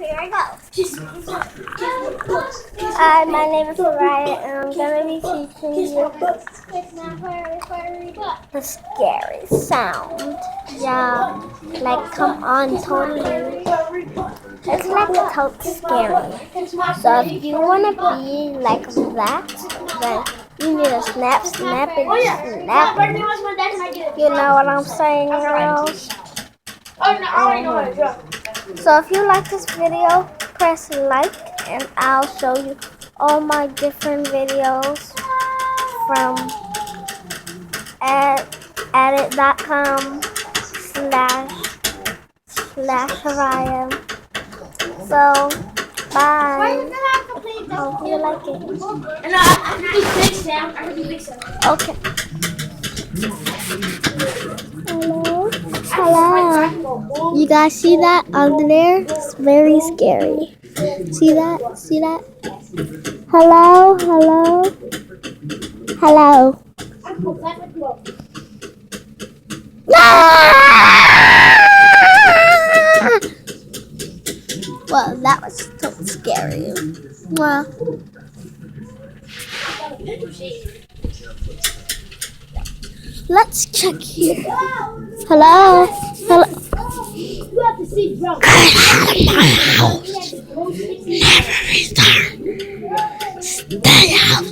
here I go. Hi, my name is Mariah, and I'm gonna be teaching you the scary sound. Yeah, like come on, totally. It's like totes scary. So if you wanna be like that, then you need to snap, snap, and snap. You know what I'm saying, girls? So if you like this video, press like and I'll show you all my different videos from edit.com/Ryan. So bye. Hope you like it. Okay. Hello. You guys see that under there? It's very scary. See that? See that? Hello? Hello? Hello? Ah! Well, that was so scary. Well, let's check here. Hello? Hello? You have to see drunk. Get out of my house. Never return. Stay out.